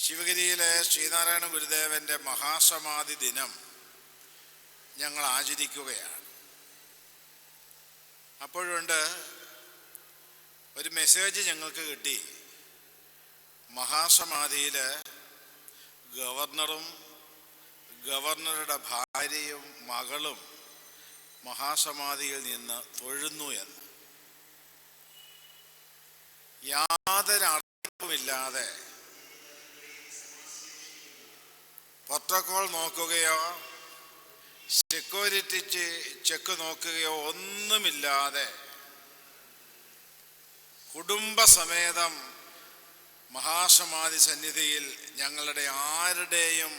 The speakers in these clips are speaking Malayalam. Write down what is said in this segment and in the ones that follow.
ശിവഗിരിയിലെ ശ്രീനാരായണ ഗുരുദേവൻ്റെ മഹാസമാധി ദിനം ഞങ്ങൾ ആചരിക്കുകയാണ്. അപ്പോഴുണ്ട് ഒരു മെസ്സേജ് ഞങ്ങൾക്ക് കിട്ടി. മഹാസമാധിയിൽ ഗവർണറും ഗവർണറുടെ ഭാര്യയും മകളും മഹാസമാധിയിൽ നിന്ന് തൊഴുന്നു എന്ന്. യാതൊരു അറിയിപ്പുമില്ലാതെ പ്രോട്ടോകോൾ നോക്കുകയോ സെക്യൂരിറ്റി ചെക്ക് നോക്കുകയോ ഒന്നുമില്ലാതെ കുടുംബസമേതം മഹാസമാധി സന്നിധിയിൽ ഞങ്ങളുടെ ആരുടെയും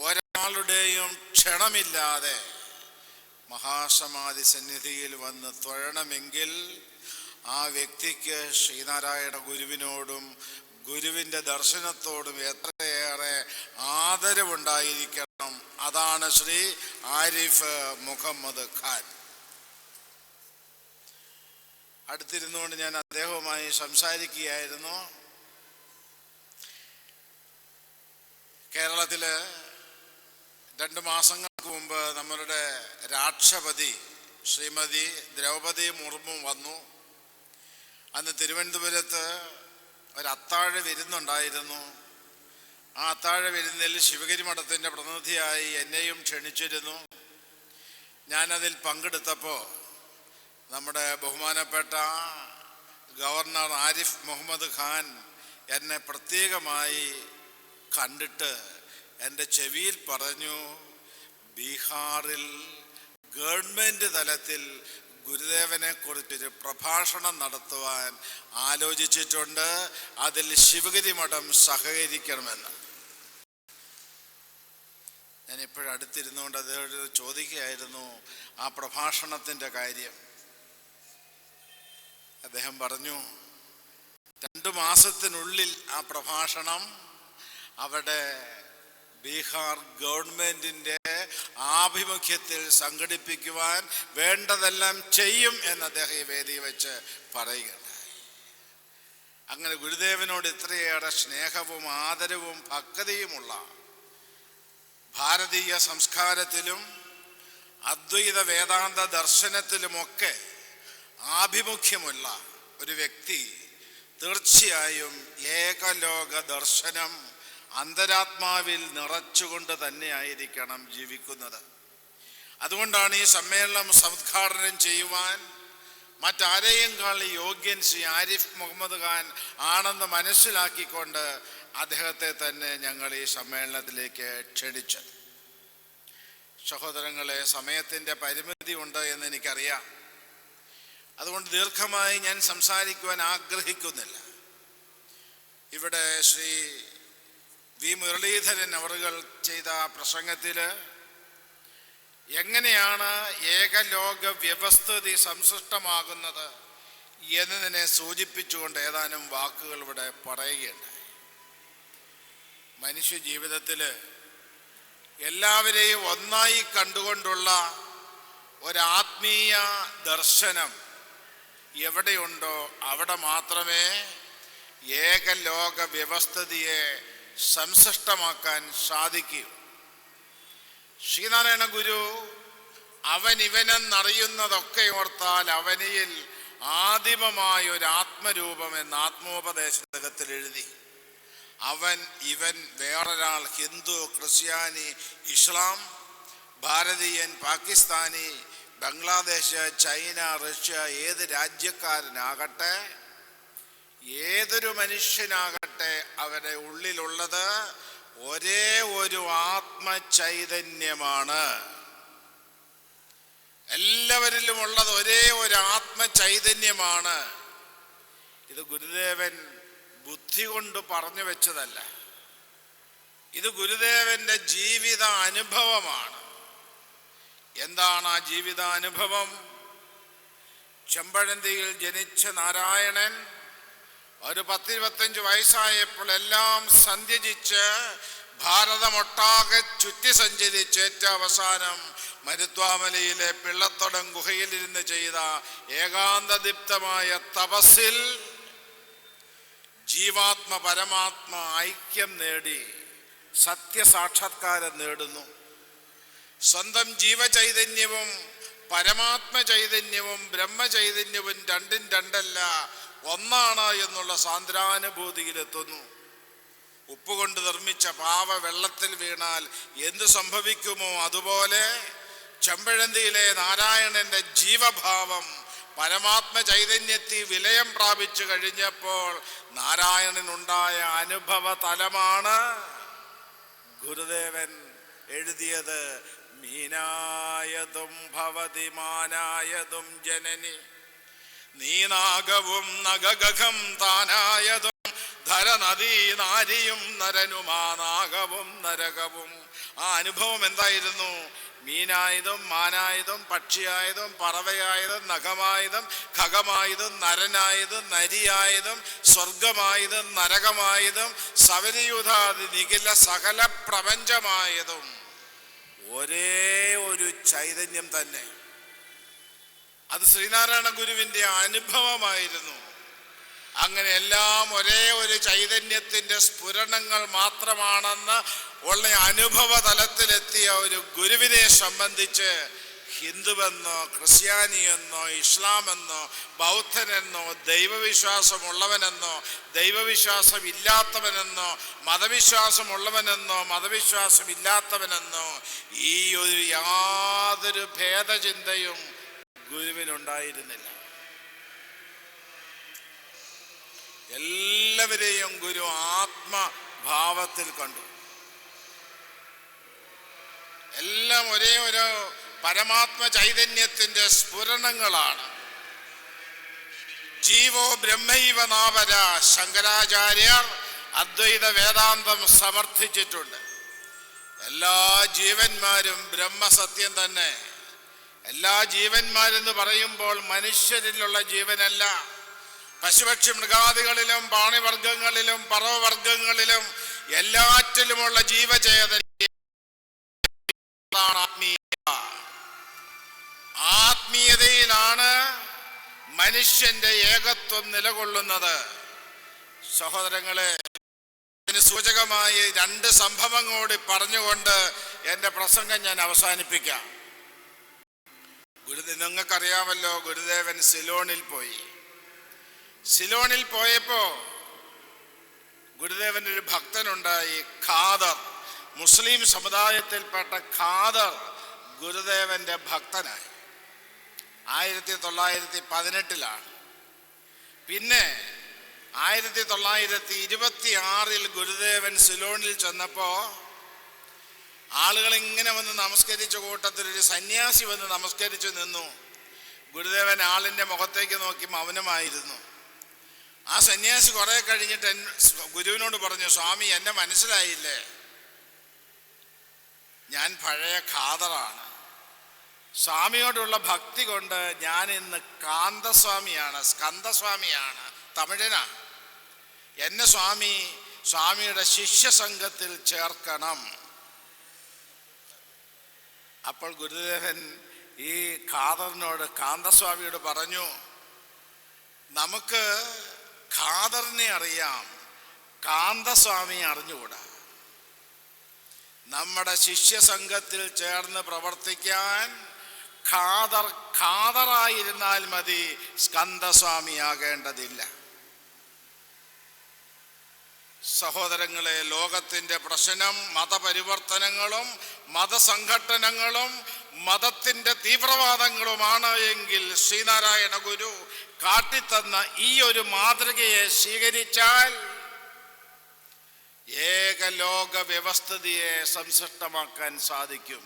ഒരാളുടെയും ക്ഷണമില്ലാതെ മഹാസമാധി സന്നിധിയിൽ വന്ന് തൊഴണമെങ്കിൽ ആ വ്യക്തിക്ക് ശ്രീനാരായണ ഗുരുവിനോടും ഗുരുവിൻ്റെ ദർശനത്തോടും എത്രയേറെ ആദരവുണ്ടായിരിക്കണം. അതാണ് ശ്രീ ആരിഫ് മുഹമ്മദ് ഖാൻ. അടുത്തിരുന്നുകൊണ്ട് ഞാൻ അദ്ദേഹവുമായി സംസാരിക്കുകയായിരുന്നു. കേരളത്തിൽ 2 മാസങ്ങൾക്ക് മുമ്പ് നമ്മളുടെ രാഷ്ട്രപതി ശ്രീമതി ദ്രൗപദി മുർമു വന്നു. അന്ന് തിരുവനന്തപുരത്ത് ഒരു അത്താഴ വിരുന്നുണ്ടായിരുന്നു. ആ അത്താഴ വിരുന്നിൽ ശിവഗിരി മഠത്തിൻ്റെ പ്രതിനിധിയായി എന്നെയും ക്ഷണിച്ചിരുന്നു. ഞാനതിൽ പങ്കെടുത്തപ്പോൾ നമ്മുടെ ബഹുമാനപ്പെട്ട ഗവർണർ ആരിഫ് മുഹമ്മദ് ഖാൻ എന്നെ പ്രത്യേകമായി കണ്ടിട്ട് എൻ്റെ ചെവിയിൽ പറഞ്ഞു, ബീഹാറിൽ ഗവൺമെൻറ് തലത്തിൽ ഗുരുദേവനെ കുറിച്ചൊരു പ്രഭാഷണം നടത്തുവാൻ ആലോചിച്ചിട്ടുണ്ട്, അതിൽ ശിവഗിരി മഠം സഹകരിക്കണമെന്ന്. ഞാനിപ്പോഴടുത്തിരുന്നുകൊണ്ട് അദ്ദേഹത്തോട് ചോദിക്കുകയായിരുന്നു ആ പ്രഭാഷണത്തിൻ്റെ കാര്യം. അദ്ദേഹം പറഞ്ഞു, 2 മാസത്തിനുള്ളിൽ ആ പ്രഭാഷണം അവിടെ ബീഹാർ ഗവൺമെൻറ്റിൻ്റെ ആഭിമുഖ്യത്തിൽ സംഘടിപ്പിക്കുവാൻ വേണ്ടതെല്ലാം ചെയ്യും എന്ന് അദ്ദേഹം ഈ വേദി വെച്ച് പറയുകയുണ്ടായി. അങ്ങനെ ഗുരുദേവനോട് ഇത്രയേറെ സ്നേഹവും ആദരവും ഭക്തിയുമുള്ള, ഭാരതീയ സംസ്കാരത്തിലും അദ്വൈത വേദാന്ത ദർശനത്തിലുമൊക്കെ ആഭിമുഖ്യമുള്ള ഒരു വ്യക്തി തീർച്ചയായും ഏകലോക ദർശനം അന്തരാത്മാവിൽ നിറച്ചുകൊണ്ട് തന്നെയായിരിക്കണം ജീവിക്കുന്നത്. അതുകൊണ്ടാണ് ഈ സമ്മേളനം ഉദ്ഘാടനം ചെയ്യുവാൻ മറ്റാരെയും കാളി യോഗ്യൻ ശ്രീ ആരിഫ് മുഹമ്മദ് ഖാൻ ആണെന്ന് മനസ്സിലാക്കിക്കൊണ്ട് അദ്ദേഹത്തെ തന്നെ ഞങ്ങൾ ഈ സമ്മേളനത്തിലേക്ക് ക്ഷണിച്ചത്. സഹോദരങ്ങളെ, സമയത്തിൻ്റെ പരിമിതി ഉണ്ട് എന്ന് എനിക്കറിയാം. അതുകൊണ്ട് ദീർഘമായി ഞാൻ സംസാരിക്കുവാൻ ആഗ്രഹിക്കുന്നില്ല. ഇവിടെ ശ്രീ വി മുരളീധരൻ അവറുകൾ ചെയ്ത പ്രസംഗത്തിൽ എങ്ങനെയാണ് ഏകലോക വ്യവസ്ഥിതി സംസൃഷ്ടമാകുന്നത് എന്നതിനെ സൂചിപ്പിച്ചുകൊണ്ട് ഏതാനും വാക്കുകൾ ഇവിടെ പറയുകയുണ്ടായി. മനുഷ്യ ജീവിതത്തിൽ എല്ലാവരെയും ഒന്നായി കണ്ടുകൊണ്ടുള്ള ഒരാത്മീയ ദർശനം എവിടെയുണ്ടോ അവിടെ മാത്രമേ ഏകലോക വ്യവസ്ഥിതിയെ സംസൃഷ്ടമാക്കാൻ സാധിക്കൂ. ശ്രീനാരായണ ഗുരു അവൻ ഇവനെന്നറിയുന്നതൊക്കെ ഓർത്താൽ അവനിൽ ആദിമമായ ഒരു ആത്മരൂപം എന്ന ആത്മോപദേശത്തിൽ എഴുതി. അവൻ ഇവൻ വേറൊരാൾ, ഹിന്ദു, ക്രിസ്ത്യാനി, ഇസ്ലാം, ഭാരതീയൻ, പാകിസ്ഥാനി, ബംഗ്ലാദേശ്, ചൈന, റഷ്യ, ഏത് രാജ്യക്കാരനാകട്ടെ, ഏതൊരു മനുഷ്യനാകട്ടെ, അവരുടെ ഉള്ളിലുള്ളത് ഒരേ ഒരു ആത്മചൈതന്യമാണ്. എല്ലാവരിലും ഉള്ളത് ഒരേ ഒരു ആത്മചൈതന്യമാണ്. ഇത് ഗുരുദേവൻ ബുദ്ധി കൊണ്ട് പറഞ്ഞു വെച്ചതല്ല, ഇത് ഗുരുദേവന്റെ ജീവിത അനുഭവമാണ്. എന്താണ് ആ ജീവിതാനുഭവം? ചെമ്പഴന്തിയിൽ ജനിച്ച നാരായണൻ ഒരു 10-25 വയസ്സായപ്പോൾ എല്ലാം സന്ധ്യജിച്ച് ഭാരതമൊട്ടാകെ ചുറ്റി സഞ്ചരിച്ച് ഏറ്റവും അവസാനം മരുത്വാമലയിലെ പിള്ളത്തൊടം ഗുഹയിലിരുന്ന് ചെയ്ത ഏകാന്തദീപ്തമായ തപസ്സിൽ ജീവാത്മ പരമാത്മ ഐക്യം നേടി സത്യസാക്ഷാത്കാരം നേടുന്നു. സ്വന്തം ജീവചൈതന്യവും പരമാത്മ ചൈതന്യവും ബ്രഹ്മചൈതന്യവും രണ്ടും രണ്ടല്ല, ഒന്നാണ് എന്നുള്ള സാന്ദ്രാനുഭൂതിയിലെത്തുന്നു. ഉപ്പുകൊണ്ട് നിർമ്മിച്ച പാവ വെള്ളത്തിൽ വീണാൽ എന്തു സംഭവിക്കുമോ അതുപോലെ ചെമ്പഴന്തിയിലെ നാരായണന്റെ ജീവഭാവം പരമാത്മ ചൈതന്യത്തിൽ വിലയം പ്രാപിച്ചു കഴിഞ്ഞപ്പോൾ നാരായണനുണ്ടായ അനുഭവ തലമാണ് ഗുരുദേവൻ എഴുതിയത്. മീനായതും ഭവതി മാനായതും ജനനി, നീനാഗവും നഗഗം താനായതും ധരനദീ നാരിയും നരനുമാനാഗവും നരകവും. ആ അനുഭവം എന്തായിരുന്നു? മീനായതും മാനായതും പക്ഷിയായതും പറവയായതും നഖമായതും ഖഗമായതും നരനായതും നരിയായതും സ്വർഗമായതും നരകമായതും സവരിയുധാതി നിഖില സകല പ്രപഞ്ചമായതും ഒരേ ഒരു ചൈതന്യം തന്നെ. അത് ശ്രീനാരായണ ഗുരുവിൻ്റെ അനുഭവമായിരുന്നു. അങ്ങനെ എല്ലാം ഒരേ ഒരു ചൈതന്യത്തിൻ്റെ സ്ഫുരണങ്ങൾ മാത്രമാണെന്ന് ഉള്ള അനുഭവ തലത്തിലെത്തിയ ഒരു ഗുരുവിനെ സംബന്ധിച്ച് ഹിന്ദുവെന്നോ ക്രിസ്ത്യാനിയെന്നോ ഇസ്ലാമെന്നോ ബൗദ്ധനെന്നോ ദൈവവിശ്വാസമുള്ളവനെന്നോ ദൈവവിശ്വാസം ഇല്ലാത്തവനെന്നോ മതവിശ്വാസമുള്ളവനെന്നോ മതവിശ്വാസമില്ലാത്തവനെന്നോ ഈ ഒരു യാതൊരു ഭേദചിന്തയും ഗുരുവിനുണ്ടായിരുന്നില്ല. എല്ലാവരെയും ഗുരു ആത്മഭാവത്തിൽ കണ്ടു. എല്ലാം ഒരേ ഒരു പരമാത്മ ചൈതന്യത്തിന്റെ സ്ഫുരണങ്ങളാണ്. ജീവോ ബ്രഹ്മൈവ നാവര ശങ്കരാചാര്യർ അദ്വൈത വേദാന്തം സമർത്ഥിച്ചിട്ടുണ്ട്. എല്ലാ ജീവന്മാരും ബ്രഹ്മസത്യം തന്നെ. എല്ലാ ജീവന്മാരെന്ന് പറയുമ്പോൾ മനുഷ്യരിലുള്ള ജീവനല്ല, പശുപക്ഷി മൃഗാദികളിലും പ്രാണിവർഗങ്ങളിലും പറവവർഗങ്ങളിലും എല്ലാറ്റിലുമുള്ള ജീവചേതന ആത്മീയതയിലാണ് മനുഷ്യന്റെ ഏകത്വം നിലകൊള്ളുന്നത്. സഹോദരങ്ങളെ, ഇതിന് സൂചകമായി രണ്ട് സംഭവം കൂടി പറഞ്ഞുകൊണ്ട് എൻ്റെ പ്രസംഗം ഞാൻ അവസാനിപ്പിക്കാം. നിങ്ങൾക്കറിയാമല്ലോ, ഗുരുദേവൻ സിലോണിൽ പോയി. സിലോണിൽ പോയപ്പോ ഗുരുദേവൻ്റെ ഒരു ഭക്തനുണ്ടായി, ഖാദർ. മുസ്ലിം സമുദായത്തിൽപ്പെട്ട ഖാദർ ഗുരുദേവന്റെ ഭക്തനായി. 1918 പിന്നെ 1926 ഗുരുദേവൻ സിലോണിൽ ചെന്നപ്പോ ആളുകൾ ഇങ്ങനെ വന്ന് നമസ്കരിച്ച കൂട്ടത്തിൽ ഒരു സന്യാസി വന്ന് നമസ്കരിച്ചു നിന്നു. ഗുരുദേവൻ ആളിന്റെ മുഖത്തേക്ക് നോക്കി മൗനമായിരുന്നു. ആ സന്യാസി കുറെ കഴിഞ്ഞിട്ട് ഗുരുവിനോട് പറഞ്ഞു, സ്വാമി എന്നെ മനസ്സിലായില്ലേ? ഞാൻ പഴയ ഖാദറാണ്. സ്വാമിയോടുള്ള ഭക്തി കൊണ്ട് ഞാൻ ഇന്ന് സ്കന്ദസ്വാമിയാണ്, തമിഴനാണ്. എന്നെ സ്വാമിയുടെ ശിഷ്യസംഘത്തിൽ ചേർക്കണം. അപ്പോൾ ഗുരുദേവൻ ഈ ഖാദറിനോട്, കാന്തസ്വാമിയോട് പറഞ്ഞു, നമുക്ക് ഖാദറിനെ അറിയാം, കാന്തസ്വാമിയെ അറിഞ്ഞുകൂടാ. നമ്മുടെ ശിഷ്യസംഘത്തിൽ ചേർന്ന് പ്രവർത്തിക്കാൻ ഖാദറായിരുന്നാൽ മതി, സ്കന്ദസ്വാമിയാകേണ്ടതില്ല. സഹോദരങ്ങളെ, ലോകത്തിൻ്റെ പ്രശ്നം മതപരിവർത്തനങ്ങളും മതസംഘടനകളും മതത്തിൻ്റെ തീവ്രവാദങ്ങളുമാണ് എങ്കിൽ ശ്രീനാരായണ ഗുരു കാട്ടിത്തന്ന ഈ ഒരു മാതൃകയെ സ്വീകരിച്ചാൽ ഏകലോക വ്യവസ്ഥിതിയെ സംസൃഷ്ടമാക്കാൻ സാധിക്കും.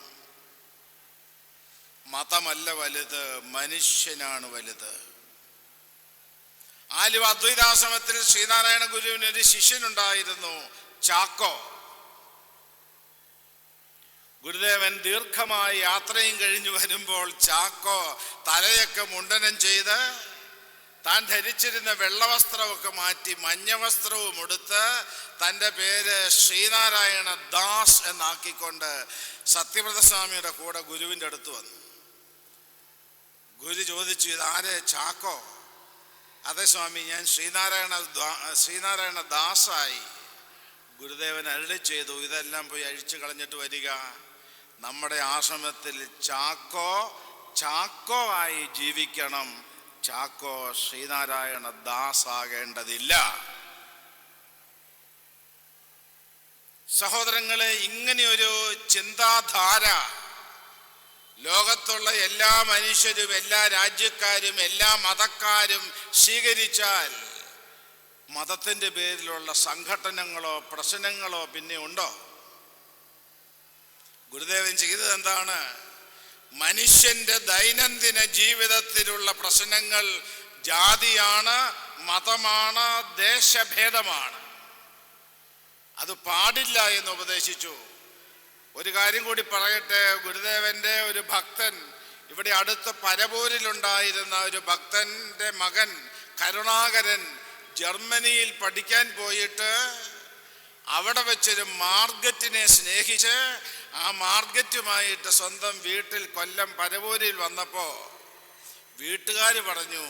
മതമല്ല വലുത്, മനുഷ്യനാണ് വലുത്. ആലുവ അദ്വൈതാശ്രമത്തിൽ ശ്രീനാരായണ ഗുരുവിന് ഒരു ശിഷ്യനുണ്ടായിരുന്നു, ചാക്കോ. ഗുരുദേവൻ ദീർഘമായി യാത്രയും കഴിഞ്ഞു വരുമ്പോൾ ചാക്കോ തലയൊക്കെ മുണ്ടനം ചെയ്ത് താൻ ധരിച്ചിരുന്ന വെള്ളവസ്ത്രമൊക്കെ മാറ്റി മഞ്ഞ വസ്ത്രവും എടുത്ത് തൻ്റെ പേര് ശ്രീനാരായണ ദാസ് എന്നാക്കിക്കൊണ്ട് സത്യവ്രതസ്വാമിയുടെ കൂടെ ഗുരുവിൻ്റെ അടുത്ത് വന്നു. ഗുരു ചോദിച്ചു, ഇതാരെ? ചാക്കോ. അതെ സ്വാമി, ഞാൻ ശ്രീനാരായണ ദാസായി. ഗുരുദേവൻ അരുളി ചെയ്തു, ഇതെല്ലാം പോയി അഴിച്ചു കളഞ്ഞിട്ട് വരിക. നമ്മുടെ ആശ്രമത്തിൽ ചാക്കോ ആയി ജീവിക്കണം. ചാക്കോ ശ്രീനാരായണ ദാസ് ആകേണ്ടതില്ല. സഹോദരങ്ങളെ, ഇങ്ങനെയൊരു ചിന്താധാര ലോകത്തുള്ള എല്ലാ മനുഷ്യരും, എല്ലാ രാജ്യക്കാരും, എല്ലാ മതക്കാരും സ്വീകരിച്ചാൽ മതത്തിൻ്റെ പേരിലുള്ള സംഘടനകളോ പ്രശ്നങ്ങളോ പിന്നെ ഉണ്ടോ? ഗുരുദേവൻ ചെയ്തത് എന്താണ്? മനുഷ്യന്റെ ദൈനംദിന ജീവിതത്തിലുള്ള പ്രശ്നങ്ങൾ ജാതിയാണ്, മതമാണ്, ദേശഭേദമാണ്. അത് പാടില്ല എന്ന് ഉപദേശിച്ചു. ഒരു കാര്യം കൂടി പറയട്ടെ. ഗുരുദേവന്റെ ഒരു ഭക്തൻ, ഇവിടെ അടുത്ത പരവൂരിലുണ്ടായിരുന്ന ഒരു ഭക്തന്റെ മകൻ കരുണാകരൻ ജർമ്മനിയിൽ പഠിക്കാൻ പോയിട്ട് അവിടെ വെച്ചൊരു മാർഗറ്റിനെ സ്നേഹിച്ച് ആ മാർഗറ്റുമായിട്ട് സ്വന്തം വീട്ടിൽ കൊല്ലം പരവൂരിൽ വന്നപ്പോൾ വീട്ടുകാർ പറഞ്ഞു,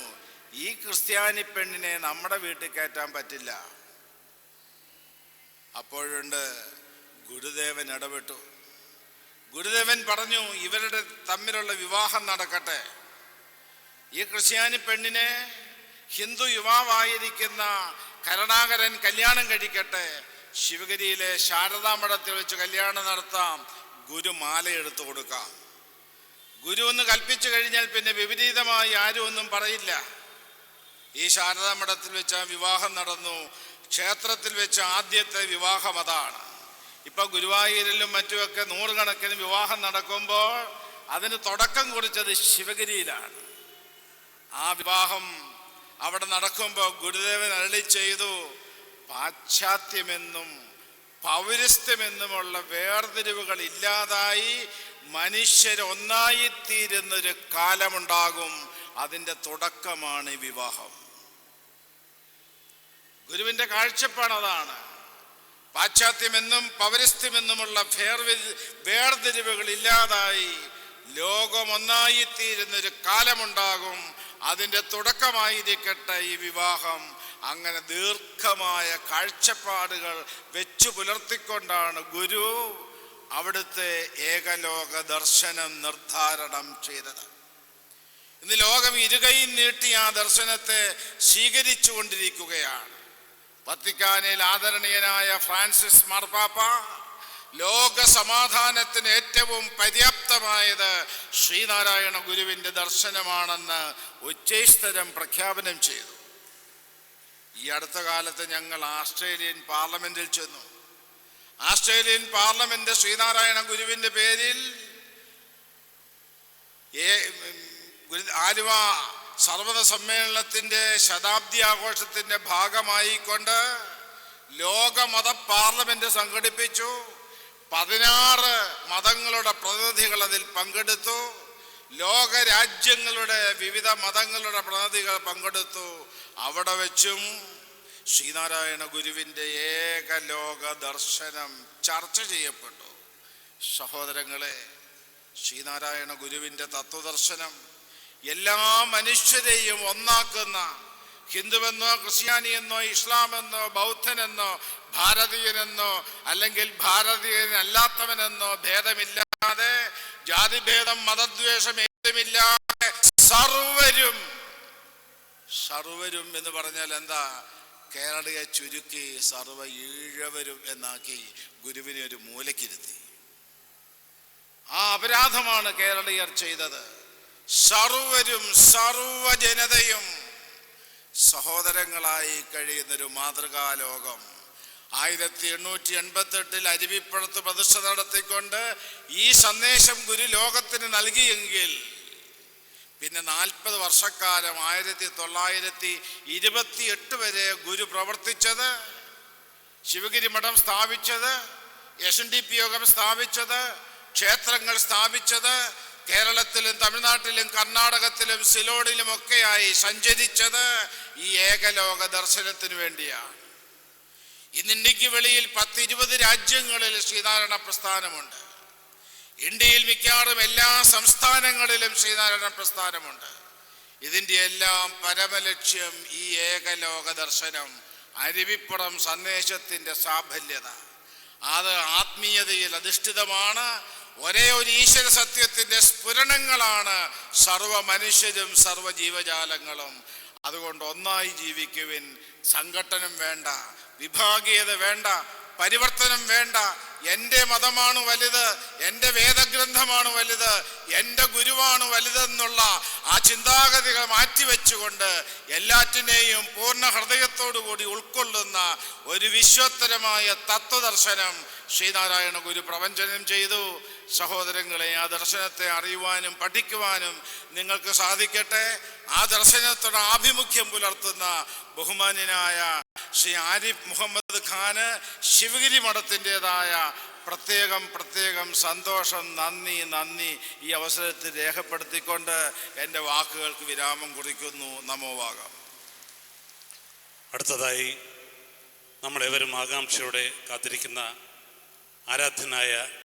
ഈ ക്രിസ്ത്യാനി പെണ്ണിനെ നമ്മുടെ വീട്ടിൽ കയറ്റാൻ പറ്റില്ല. അപ്പോഴുണ്ട് ഗുരുദേവൻ ഇടപെട്ടു. ഗുരുദേവൻ പറഞ്ഞു, ഇവരുടെ തമ്മിലുള്ള വിവാഹം നടക്കട്ടെ. ഈ ക്രിസ്ത്യാനി പെണ്ണിനെ ഹിന്ദു യുവാവായിരിക്കുന്ന കരുണാകരൻ കല്യാണം കഴിക്കട്ടെ. ശിവഗിരിയിലെ ശാരദാമഠത്തിൽ വെച്ച് കല്യാണം നടത്താം. ഗുരു മാലയെടുത്തു കൊടുക്കാം. ഗുരു ഒന്ന് കൽപ്പിച്ചു കഴിഞ്ഞാൽ പിന്നെ വിപരീതമായി ആരും ഒന്നും പറയില്ല. ഈ ശാരദാമഠത്തിൽ വെച്ച് വിവാഹം നടന്നു. ക്ഷേത്രത്തിൽ വെച്ച് ആദ്യത്തെ വിവാഹം അതാണ്. ഇപ്പൊ ഗുരുവായൂരിലും മറ്റുമൊക്കെ നൂറുകണക്കിന് വിവാഹം നടക്കുമ്പോൾ അതിന് തുടക്കം കുറിച്ചത് ശിവഗിരിയിലാണ്. ആ വിവാഹം അവിടെ നടക്കുമ്പോൾ ഗുരുദേവൻ അരുളി ചെയ്തു, പാശ്ചാത്യമെന്നും പൗരസ്ത്യമെന്നുമുള്ള വേർതിരിവുകൾ ഇല്ലാതായി മനുഷ്യരൊന്നായിത്തീരുന്നൊരു കാലമുണ്ടാകും. അതിൻ്റെ തുടക്കമാണ് ഈ വിവാഹം. ഗുരുവിൻ്റെ കാഴ്ചപ്പാടതാണ്. പാശ്ചാത്യമെന്നും പൗരസ്ത്യമെന്നുമുള്ള വേർതിരിവുകൾ ഇല്ലാതായി ലോകം ഒന്നായിത്തീരുന്നൊരു കാലമുണ്ടാകും. അതിൻ്റെ തുടക്കമായിരിക്കട്ടെ ഈ വിവാഹം. അങ്ങനെ ദീർഘമായ കാഴ്ചപ്പാടുകൾ വെച്ചു പുലർത്തിക്കൊണ്ടാണ് ഗുരു അവിടുത്തെ ഏകലോക ദർശനം നിർദ്ധാരണം ചെയ്തത്. ഇന്ന് ലോകം ഇരുകൈയും നീട്ടി ആ ദർശനത്തെ സ്വീകരിച്ചു കൊണ്ടിരിക്കുകയാണ്. വത്തിക്കാനിൽ ആദരണീയനായ ഫ്രാൻസിസ് മാർപ്പാപ്പ ലോക സമാധാനത്തിന് ഏറ്റവും പര്യാപ്തമായത് ശ്രീനാരായണ ഗുരുവിൻ്റെ ദർശനമാണെന്ന് ഉച്ചൈസ്തരം പ്രഖ്യാപനം ചെയ്തു. ഈ അടുത്ത കാലത്ത് ഞങ്ങൾ ആസ്ട്രേലിയൻ പാർലമെന്റിൽ ചെന്നു. ആസ്ട്രേലിയൻ പാർലമെന്റ് ശ്രീനാരായണ ഗുരുവിൻ്റെ പേരിൽ ആലുവ സർവ്വത സമ്മേളനത്തിൻ്റെ ശതാബ്ദി ആഘോഷത്തിൻ്റെ ഭാഗമായിക്കൊണ്ട് ലോകമത പാർലമെന്റ് സംഘടിപ്പിച്ചു. 16 മതങ്ങളുടെ പ്രതിനിധികൾ അതിൽ പങ്കെടുത്തു. ലോക രാജ്യങ്ങളുടെ വിവിധ മതങ്ങളുടെ പ്രതിനിധികൾ പങ്കെടുത്തു. അവിടെ വെച്ചും ശ്രീനാരായണ ഗുരുവിൻ്റെ ഏകലോക ദർശനം ചർച്ച ചെയ്യപ്പെട്ടു. സഹോദരങ്ങളെ, ശ്രീനാരായണ ഗുരുവിൻ്റെ തത്വദർശനം എല്ലാ മനുഷ്യരെയും ഒന്നാക്കുന്ന, ഹിന്ദുവെന്നോ ക്രിസ്ത്യാനിയെന്നോ ഇസ്ലാമെന്നോ ബൗദ്ധനെന്നോ ഭാരതീയനെന്നോ അല്ലെങ്കിൽ ഭാരതീയനല്ലാത്തവനെന്നോ ഭേദമില്ലാതെ, ജാതിഭേദം മതദ്വേഷം ഏതുമില്ലാതെ സർവരും എന്ന് പറഞ്ഞാൽ എന്താ? കേരളീയ ചുരുക്കി സർവ ഈഴവരും എന്നാക്കി ഗുരുവിനെ ഒരു മൂലക്കിരുത്തി. ആ അപരാധമാണ് കേരളീയർ ചെയ്തത്. സർവരും സർവജനതയും സഹോദരങ്ങളായി കഴിയുന്നൊരു മാതൃകാലോകം 1888 അരുവിപ്പുറത്ത് പ്രതിഷ്ഠ നടത്തിക്കൊണ്ട് ഈ സന്ദേശം ഗുരു ലോകത്തിന് നൽകിയെങ്കിൽ പിന്നെ 40 വർഷക്കാലം 1928 വരെ ഗുരു പ്രവർത്തിച്ചത്, ശിവഗിരി മഠം സ്ഥാപിച്ചത്, SNDP യോഗം സ്ഥാപിച്ചത്, ക്ഷേത്രങ്ങൾ സ്ഥാപിച്ചത്, കേരളത്തിലും തമിഴ്നാട്ടിലും കർണാടകത്തിലും സിലോണിലും ഒക്കെയായി സഞ്ചരിച്ചത് ഈ ഏകലോക ദർശനത്തിന് വേണ്ടിയാണ്. ഇന്ന് ഇന്ത്യക്ക് വെളിയിൽ 10-20 രാജ്യങ്ങളിൽ ശ്രീനാരായണ പ്രസ്ഥാനമുണ്ട്. ഇന്ത്യയിൽ മിക്കവാറും എല്ലാ സംസ്ഥാനങ്ങളിലും ശ്രീനാരായണ പ്രസ്ഥാനമുണ്ട്. ഇതിൻ്റെ എല്ലാം പരമലക്ഷ്യം ഈ ഏകലോക ദർശനം, അരുവിപ്പുറം സന്ദേശത്തിൻ്റെ സാഫല്യത. അത് ആത്മീയതയിൽ അധിഷ്ഠിതമാണ്. ഒരേ ഒരു ഈശ്വര സത്യത്തിൻ്റെ സ്ഫുരണങ്ങളാണ് സർവ മനുഷ്യരും സർവ ജീവജാലങ്ങളും. അതുകൊണ്ട് ഒന്നായി ജീവിക്കുവിൻ. സംഘട്ടനം വേണ്ട, വിഭാഗീയത വേണ്ട, പരിവർത്തനം വേണ്ട. എൻ്റെ മതമാണ് വലുത്, എൻ്റെ വേദഗ്രന്ഥമാണ് വലുത്, എൻ്റെ ഗുരുവാണ് വലുതെന്നുള്ള ആ ചിന്താഗതികൾ മാറ്റിവെച്ചുകൊണ്ട് എല്ലാറ്റിനെയും പൂർണ്ണ ഹൃദയത്തോടുകൂടി ഉൾക്കൊള്ളുന്ന ഒരു വിശ്വോത്തരമായ തത്വദർശനം ശ്രീനാരായണ ഗുരു പ്രവചനം ചെയ്തു. സഹോദരങ്ങളെ, ആ ദർശനത്തെ അറിയുവാനും പഠിക്കുവാനും നിങ്ങൾക്ക് സാധിക്കട്ടെ. ആ ദർശനത്തോട് ആഭിമുഖ്യം പുലർത്തുന്ന ബഹുമാന്യനായ ശ്രീ ആരിഫ് മുഹമ്മദ് ഖാന് ശിവഗിരി മഠത്തിൻ്റെതായ പ്രത്യേകം സന്തോഷം, നന്ദി ഈ അവസരത്തിൽ രേഖപ്പെടുത്തിക്കൊണ്ട് എൻ്റെ വാക്കുകൾക്ക് വിരാമം കുറിക്കുന്നു. നമോവാകാം. അടുത്തതായി നമ്മളേവരും ആകാംക്ഷയോടെ കാത്തിരിക്കുന്ന ആരാധ്യനായ